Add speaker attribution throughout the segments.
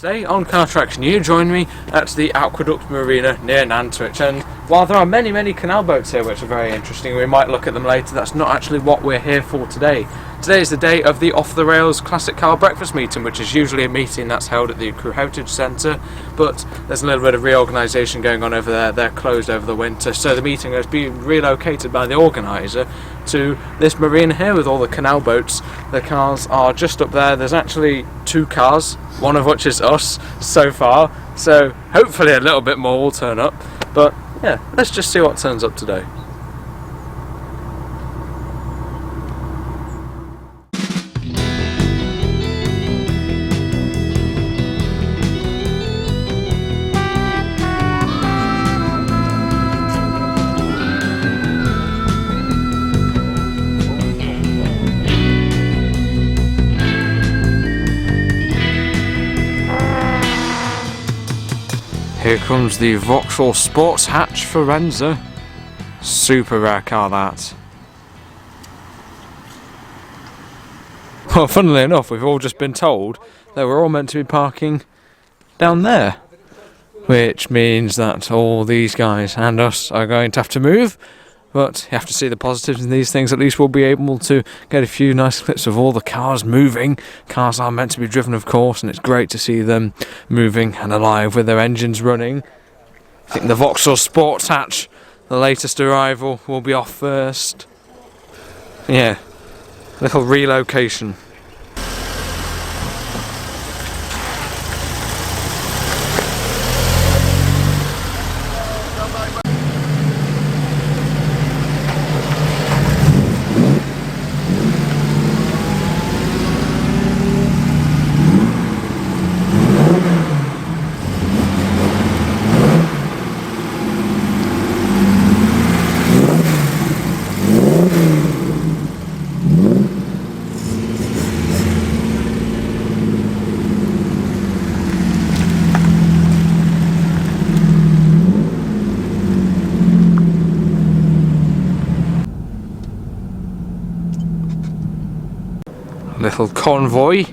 Speaker 1: Today on CarTraction you join me at the Aqueduct Marina near Nantwich, and while there are many canal boats here which are very interesting, we might look at them later, that's not actually what we're here for today. Today is the day of the Off the Rails Classic Car Breakfast meeting, which is usually a meeting that's held at the Crew Heritage Centre, but there's a little bit of reorganisation going on over there. They're closed over the winter, so the meeting has been relocated by the organiser to this marina here with all the canal boats. The cars are just up there. There's actually two cars, one of which is us so far, so hopefully a little bit more will turn up, but yeah, let's just see what turns up today. Here comes the Vauxhall Sports Hatch Firenza. Super rare car, that. Well, funnily enough, we've all just been told that we're all meant to be parking down there, which means that all these guys and us are going to have to move. But you have to see the positives in these things. At least we'll be able to get a few nice clips of all the cars moving. Cars are meant to be driven, of course, and it's great to see them moving and alive with their engines running. I think the Vauxhall Sports Hatch, the latest arrival, will be off first. Yeah, little relocation. Little convoy.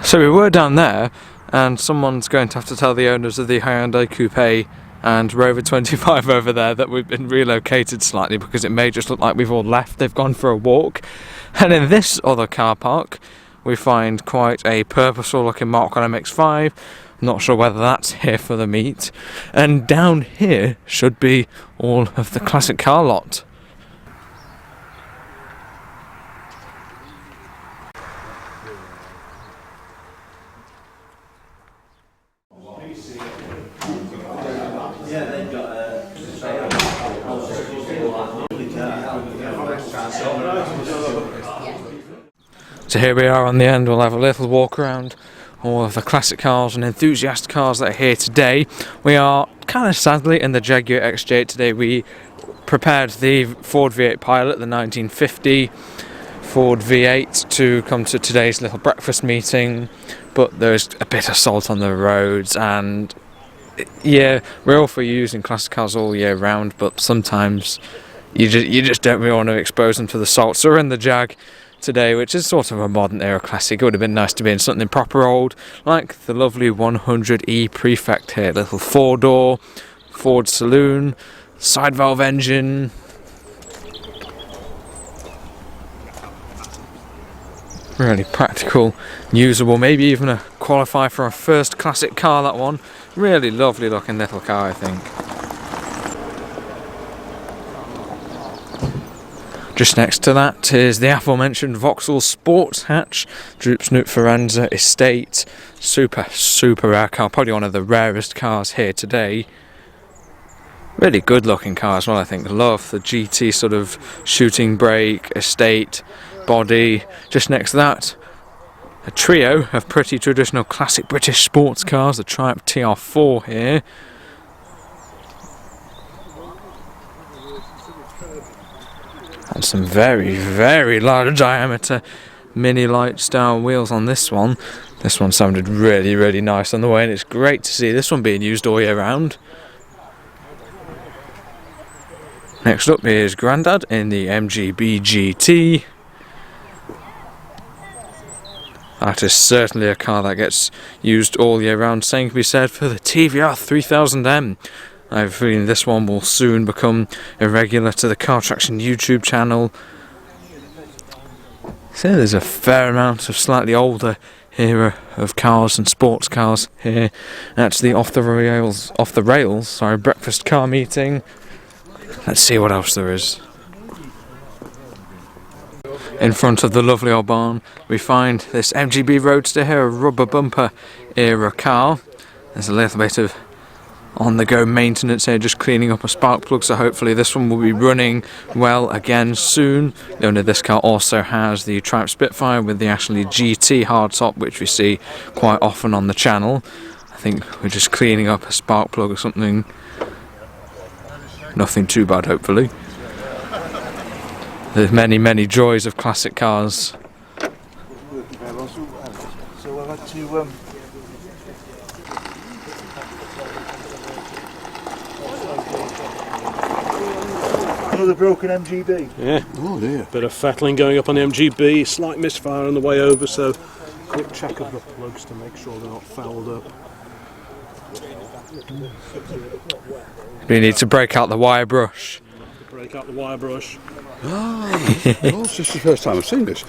Speaker 1: So we were down there, and someone's going to have to tell the owners of the Hyundai Coupe and Rover 25 over there that we've been relocated slightly because it may just look like we've all left. They've gone for a walk. And in this other car park we find quite a purposeful looking Mark 1 MX-5. Not sure whether that's here for the meet. And down here should be all of the classic car lot. So here we are on the end. We'll have a little walk around all of the classic cars and enthusiast cars that are here today. We are kind of sadly in the Jaguar XJ8 today. We prepared the Ford V8 Pilot, the 1950 Ford V8, to come to today's little breakfast meeting, but there's a bit of salt on the roads, and yeah, we're all for using classic cars all year round, but sometimes you just don't really want to expose them to the salt. So we're in the Jag today, which is sort of a modern era classic. It would have been nice to be in something proper old, like the lovely 100E Prefect here. Little 4-door, Ford saloon, side valve engine. Really practical, usable, maybe even a qualify for a first classic car, that one. Really lovely looking little car, I think. Just next to that is the aforementioned Vauxhall Sports Hatch, Droop Snoop Firenza Estate. Super rare car, probably one of the rarest cars here today. Really good looking car as well, I think. Love the GT sort of shooting brake, estate, body. Just next to that, a trio of pretty traditional classic British sports cars, the Triumph TR4 here. And some very large diameter mini light style wheels on this one. This one sounded really nice on the way, and it's great to see this one being used all year round. Next up is Grandad in the MGB GT. That is certainly a car that gets used all year round. Same can be said for the TVR 3000M. I have a feeling this one will soon become irregular to the CarTraction YouTube channel. So there's a fair amount of slightly older era of cars and sports cars here at the off the rails, breakfast car meeting. Let's see what else there is. In front of the lovely old barn we find this MGB Roadster here, a rubber bumper era car. There's a little bit of on the go maintenance here, just cleaning up a spark plug, so hopefully this one will be running well again soon. Note this car also has the Triumph Spitfire with the Ashley GT hardtop, which we see quite often on the channel. I think we're just cleaning up a spark plug or something. Nothing too bad, hopefully. There's many joys of classic cars.
Speaker 2: So I've had to another broken MGB.
Speaker 3: Yeah.
Speaker 2: Oh dear.
Speaker 3: Bit of fettling going up on the MGB, slight misfire on the way over, so quick check of the plugs to make sure they're not fouled up.
Speaker 1: We need to break out the wire brush.
Speaker 3: Break out the wire brush.
Speaker 2: It's just the first time I've seen this.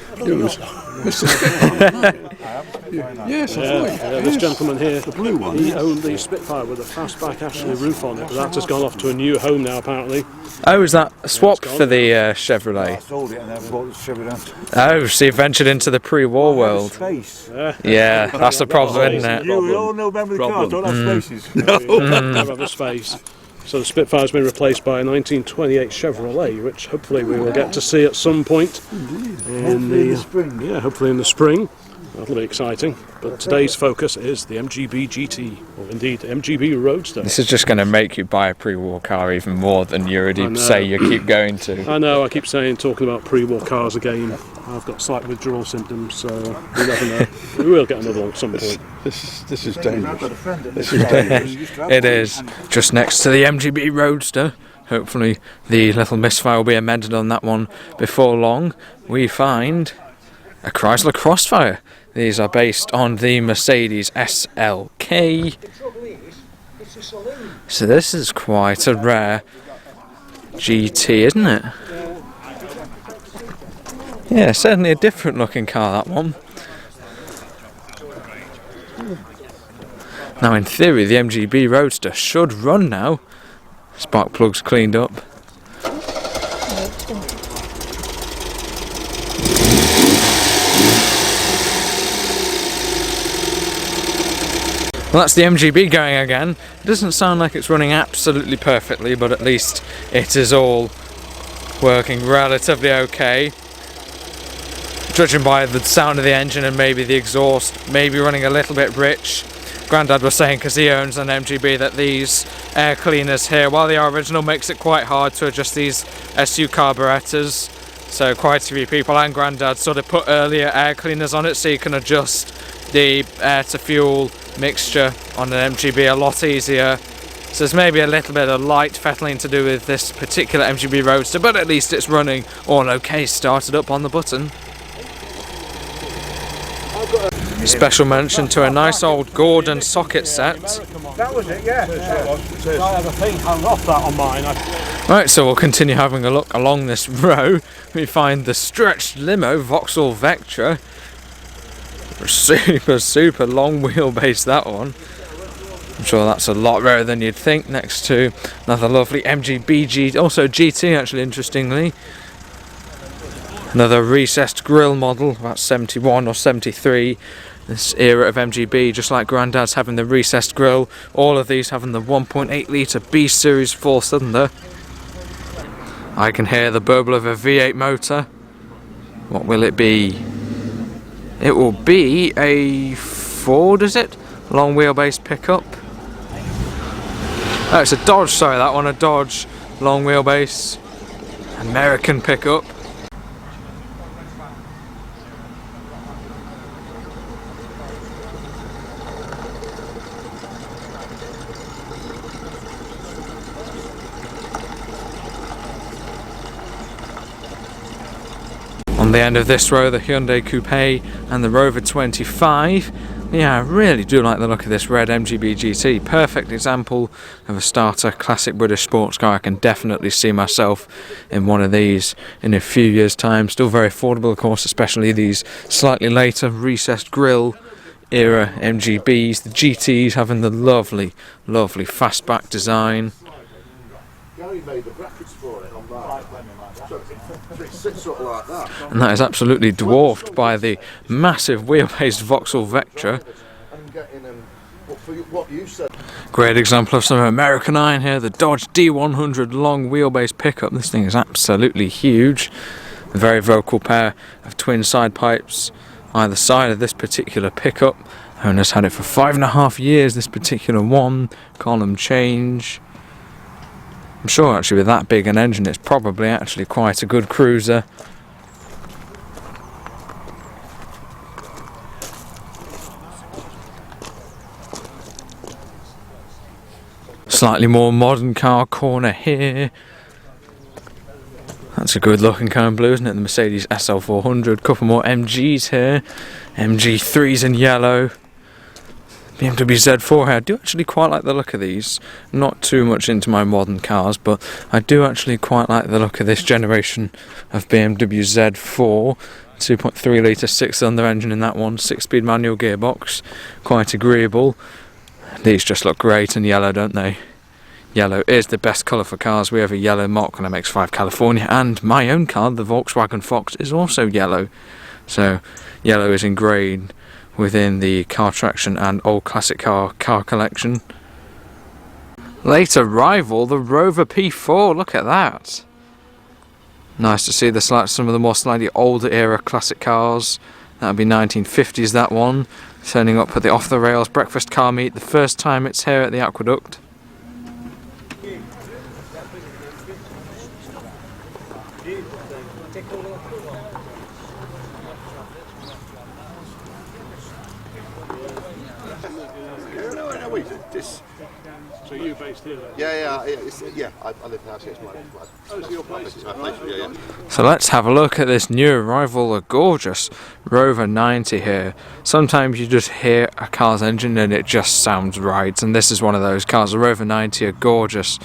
Speaker 2: Yes,
Speaker 3: this gentleman here,
Speaker 2: the blue one.
Speaker 3: he owned the Spitfire with a fastback Ashley roof on it, but that's just gone off to a new home now apparently.
Speaker 1: Oh, is that a swap for the Chevrolet?
Speaker 2: I sold it and then bought the Chevrolet.
Speaker 1: Oh, so you ventured into the pre-war world.
Speaker 2: Space.
Speaker 1: Yeah, that's the problem, isn't it?
Speaker 2: You all know remember the cars don't have spaces.
Speaker 3: Don't have the space. So the Spitfire's been replaced by a 1928 Chevrolet, which hopefully we will get to see at some point in the
Speaker 2: spring.
Speaker 3: Yeah, hopefully in the spring. That'll be exciting. But today's focus is the MGB GT, or indeed the MGB Roadster.
Speaker 1: This is just going to make you buy a pre-war car even more than you already say you keep going to.
Speaker 3: I know, I keep talking about pre-war cars again. I've got slight withdrawal symptoms, so we never know. We will get another one at some point.
Speaker 2: This is dangerous. This is dangerous.
Speaker 1: It is. Just next to the MGB Roadster. Hopefully the little misfire will be amended on that one before long. We find a Chrysler Crossfire. These are based on the Mercedes SLK. So this is quite a rare GT, isn't it? Yeah, certainly a different looking car, that one. Now in theory the MGB Roadster should run now. Spark plugs cleaned up. Well, that's the MGB going again. It doesn't sound like it's running absolutely perfectly, but at least it is all working relatively okay. Judging by the sound of the engine and maybe the exhaust, maybe running a little bit rich. Grandad was saying, because he owns an MGB, that these air cleaners here, while they are original, makes it quite hard to adjust these SU carburetors. So quite a few people and Grandad sort of put earlier air cleaners on it so you can adjust the air to fuel mixture on an MGB a lot easier. So there's maybe a little bit of light fettling to do with this particular MGB Roadster, but at least it's running all okay. Started up on the button. Special mention to a nice old Gordon socket set.
Speaker 2: That was it, yeah.
Speaker 3: I have a thing hung off that on mine.
Speaker 1: Right, so we'll continue having a look along this row. We find the stretched limo Vauxhall Vectra. Super long wheelbase, that one. I'm sure that's a lot rarer than you'd think. Next to another lovely MGB GT, also GT actually, interestingly. Another recessed grille model, about 71 or 73. This era of MGB, just like Grandad's having the recessed grille, all of these having the 1.8 litre B series 4-cylinder. I can hear the burble of a V8 motor. What will it be? It will be a Ford, is it? Long wheelbase pickup. Oh, it's a Dodge, sorry, that one, a Dodge long wheelbase American pickup. On On the end of this row, the Hyundai Coupe and the Rover 25. Yeah, I really do like the look of this red MGB GT. Perfect example of a starter classic British sports car. I can definitely see myself in one of these in a few years' time. Still very affordable, of course, especially these slightly later recessed grille era MGBs. The GTs having the lovely, lovely fastback design.
Speaker 4: Gary made the brackets for it on that. So it sits up like that.
Speaker 1: And that is absolutely dwarfed by the massive wheelbase Vauxhall Vectra.
Speaker 4: And getting but for what you said.
Speaker 1: Great example of some American iron here, the Dodge D100 long wheelbase pickup. This thing is absolutely huge. A very vocal pair of twin side pipes either side of this particular pickup. Owner's had it for 5.5 years, this particular one. Column change. I'm sure actually with that big an engine it's probably actually quite a good cruiser. Slightly more modern car corner here. That's a good looking car in blue, isn't it? The Mercedes SL400. Couple more MGs here. MG3s in yellow. BMW Z4 here. I do actually quite like the look of these. Not too much into my modern cars, but I do actually quite like the look of this generation of BMW Z4. 2.3 litre 6-cylinder engine in that one. 6-speed manual gearbox. Quite agreeable. These just look great in yellow, don't they? Yellow is the best colour for cars. We have a yellow mock on MX-5 California, and my own car, the Volkswagen Fox, is also yellow. So yellow is ingrained within the CarTraction and old classic car collection. Late arrival, the Rover P4. Look at that. Nice to see some of the more slightly older era classic cars. That would be 1950s, that one. Turning up at the Off the Rails breakfast car meet, the first time it's here at the Aqueduct.
Speaker 3: So you based here then?
Speaker 4: Yeah, I live now, so it's my
Speaker 3: Oh, it's your place?
Speaker 4: it's my place, yeah.
Speaker 1: So let's have a look at this new arrival, a gorgeous Rover 90 here. Sometimes you just hear a car's engine and it just sounds right, and this is one of those cars. The Rover 90, a gorgeous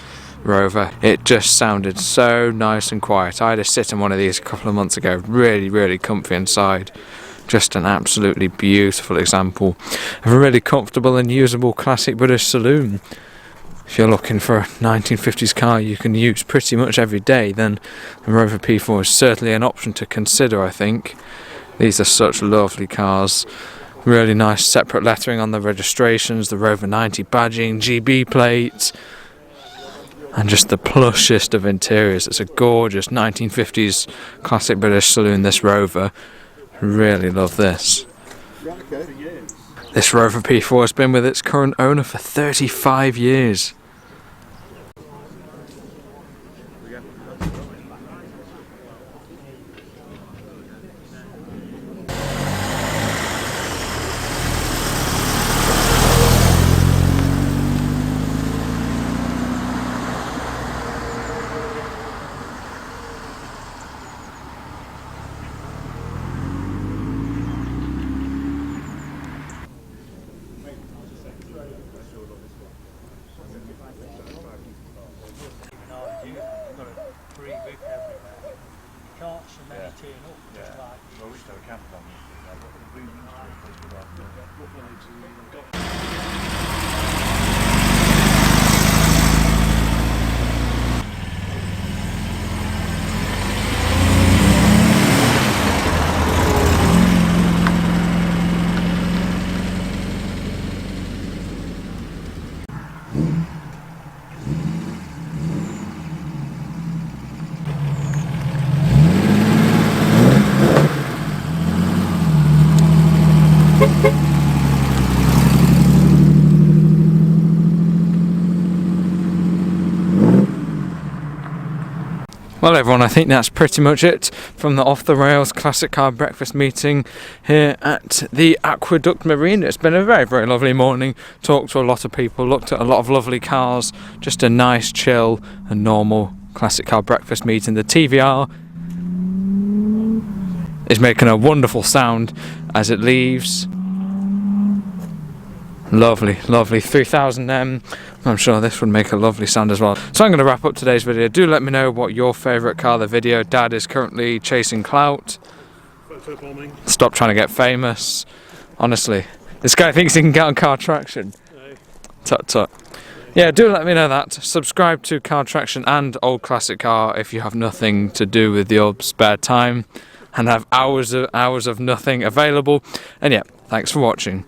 Speaker 1: Rover. It just sounded so nice and quiet. I had a sit in one of these a couple of months ago. Really, really comfy inside. Just an absolutely beautiful example of a really comfortable and usable classic British saloon. If you're looking for a 1950s car you can use pretty much every day, then the Rover P4 is certainly an option to consider, I think. These are such lovely cars. Really nice separate lettering on the registrations, the Rover 90 badging, GB plates, and just the plushest of interiors. It's a gorgeous 1950s classic British saloon, this Rover. Really love this. This Rover P4 has been with its current owner for 35 years. Well everyone, I think that's pretty much it from the Off the Rails Classic Car Breakfast meeting here at the Aqueduct Marina. It's been a very, very lovely morning. Talked to a lot of people, looked at a lot of lovely cars. Just a nice, chill and normal classic car breakfast meeting. The TVR is making a wonderful sound as it leaves. Lovely, lovely 3000M. I'm sure this would make a lovely sound as well. So I'm going to wrap up today's video. Do let me know what your favourite car of the video. Dad is currently chasing clout. Stop trying to get famous. Honestly, this guy thinks he can get on CarTraction. Tut tut. Yeah, do let me know that. Subscribe to CarTraction and Old Classic Car if you have nothing to do with your spare time and have hours of nothing available. And yeah, thanks for watching.